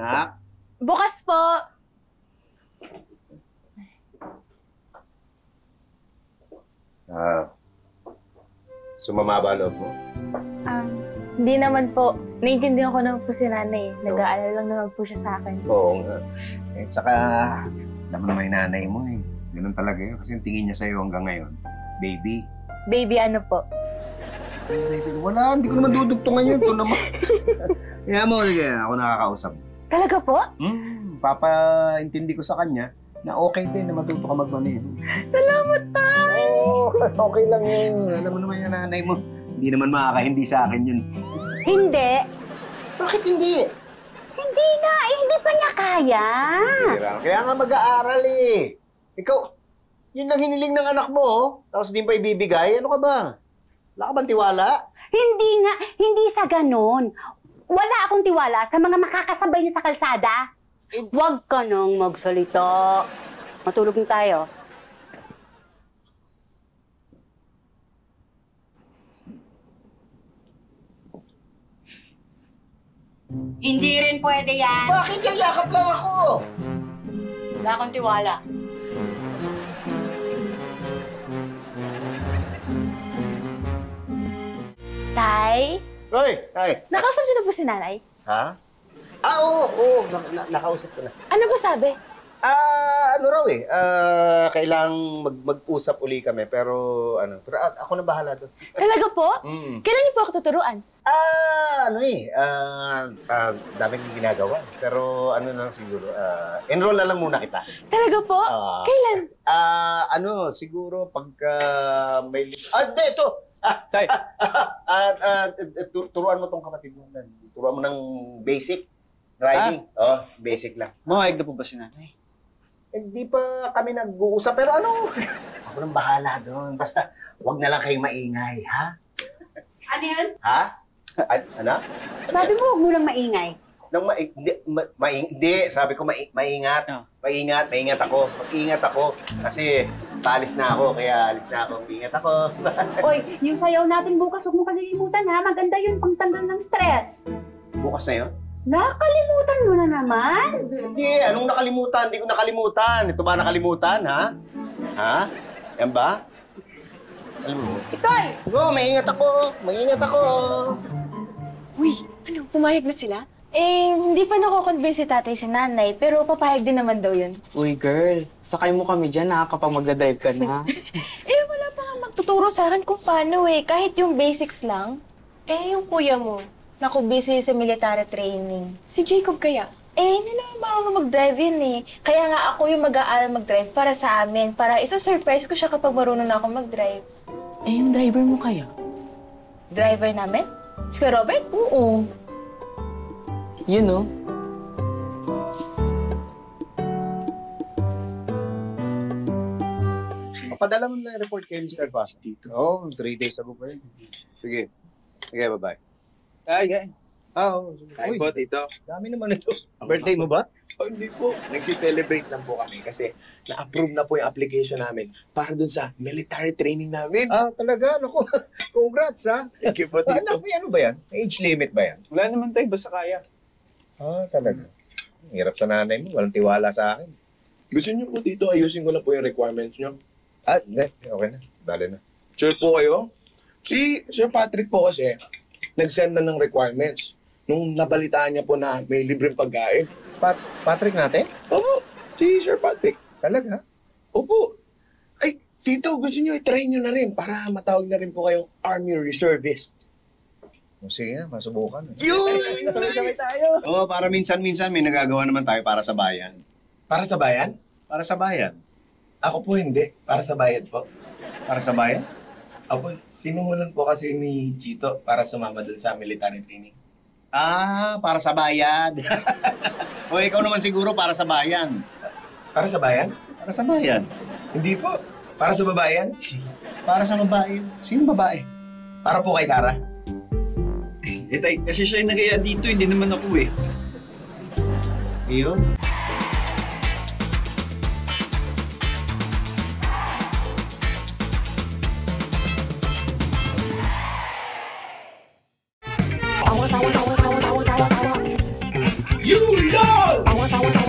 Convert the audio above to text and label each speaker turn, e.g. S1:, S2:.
S1: Anak?
S2: Bukas po.
S1: Sumama ba loob mo?
S2: Hindi naman po. Naiintindihan ko naman po si nanay. Nag-aalala lang naman po siya sa akin.
S1: Oo nga. Eh, tsaka, alam mo naman yung nanay mo eh. Ganun talaga yun. Kasi yung tingin niya sa'yo hanggang ngayon, baby.
S2: Baby ano po?
S1: Baby, wala. Hindi ko naman dudugtungan yun. Ito naman. Kaya mo, sige, ako nakakausap.
S2: Talaga po?
S1: Papaintindi ko sa kanya na okay din na matuto ka magmaneho.
S2: Salamat, tay!
S1: Oo, okay lang yun. Alam mo naman yung nanay mo. Hindi naman makakahindi sa akin yun.
S2: Hindi.
S1: Bakit hindi?
S2: Hindi nga. Hindi pa niya kaya.
S1: Kaya nga mag-aaral eh. Ikaw, yun lang hiniling ng anak mo, oh. Tapos di pa ibibigay. Ano ka ba? Wala ka bang tiwala?
S3: Hindi nga. Hindi sa ganon. Wala akong tiwala sa mga makakasabay niya sa kalsada. Huwag ka nang magsalita. Matulog na tayo.
S4: Hindi rin pwede yan.
S1: Bakit yayakap lang ako?
S4: Wala akong tiwala.
S2: Tay?
S1: Roy, ay.
S2: Nakausap niyo na po si nanay?
S1: Ha? Oo. Nakausap ko na.
S2: Ano ba sabi?
S1: Ano raw eh. Kailangang mag-usap uli kami. Pero ako na bahala doon.
S2: Talaga po?
S1: Mm.
S2: Kailan niyo po ako tuturuan?
S1: Daming ginagawa. Pero ano na lang siguro, enroll na lang muna kita.
S2: Talaga po? Kailan?
S1: Siguro pagka may... Hindi, ito!
S5: Tay.
S1: Turuan mo tong kapatid mo. Turuan mo ng basic driving. Basic lang.
S5: Mawag na po ba si nanay?
S1: Hindi pa kami nag-uusap, pero ano? Ako nang bahala doon. Basta, wag na lang kayo maingay, ha?
S4: Ano yan?
S1: Ha? Ano?
S3: Sabi mo, huwag mo lang maingay.
S1: Hindi, sabi ko maingat.
S5: Oh.
S1: Maingat ako. Mag-ingat ako. Kasi, paalis na ako, kaya alis na ako. Ingat ako.
S3: Oy, yung sayaw natin bukas, huwag mo kalilimutan ha. Maganda yun, pangtanggal ng stress.
S1: Bukas na yun?
S3: Nakalimutan mo na naman.
S1: Hindi, anong nakalimutan? Hindi ko nakalimutan. Ito ba nakalimutan, ha? Ha? Yan ba? Alam mo?
S3: Itoy!
S1: Maingat ako.
S2: Uy, ano? Pumayag na sila? Hindi pa nako-convince si tatay si nanay, pero papayag din naman daw yun.
S6: Uy, girl. Sakay mo kami dyan, kapag magdadrive ka na.
S2: Wala pa nga magtuturo sa akin kung paano kahit yung basics lang. Yung kuya mo, naku, busy sa military training. Si Jacob kaya? Hindi naman marunong mag-drive yun Kaya nga ako yung mag-aaral mag-drive para sa amin, para isa-surprise ko siya kapag marunong na ako mag-drive.
S6: Yung driver mo kaya?
S2: Driver namin? Si Kuya Robert?
S6: Oo. Yun, no?
S1: Papadala mo na yung report kay Mr. Pasha. Oo, 3 days ago pa yun. Sige, bye-bye.
S5: Ay.
S1: Oo.
S5: Kain po, tito.
S1: Dami naman ito. Birthday mo ba?
S5: Hindi po. Nagsiselebrate lang po kami kasi na-approve na po yung application namin para dun sa military training namin.
S1: Talaga? Naku, congrats, ha?
S5: Thank you po, tito.
S1: Ano ba yan? Age limit ba yan?
S5: Wala naman tayo, basta kaya.
S1: Talaga. Hirap sa nanay mo. Walang tiwala sa akin.
S5: Gusto niyo po, tito, ayusin ko na po yung requirements niyo.
S1: Hindi. Okay na. Dali na.
S5: Sure po kayo? Si Sir Patrick po kasi, nag-send na ng requirements. Nung nabalitaan niya po na may libreng pagkain.
S1: Patrick natin?
S5: Opo, si Sir Patrick.
S1: Talaga?
S5: Opo. Ay, tito, gusto niyo i-try niyo na rin para matawag na rin po kayong Army Reservist.
S1: Sige nga, masubukan.
S5: Yun! Sabay-sabay tayo!
S1: Oo, para minsan-minsan may nagagawa naman tayo para sa bayan.
S5: Para sa bayan?
S1: Para sa bayan?
S5: Ako po hindi. Para sa bayad po.
S1: Para sa bayan?
S5: Opo, sinungulan po kasi ni Chito para sumama dun sa military training.
S1: Para sa bayad. O ikaw naman siguro para sa bayan.
S5: Para sa bayan?
S1: Para sa bayan.
S5: Hindi po. Para sa babayan?
S1: Para sa babae. Sino babae?
S5: Para po kay Tara.
S7: Tay, kasi siya yung nagaya dito, hindi naman ako
S1: Iyon.
S5: You love Tawa, tawa, tawa.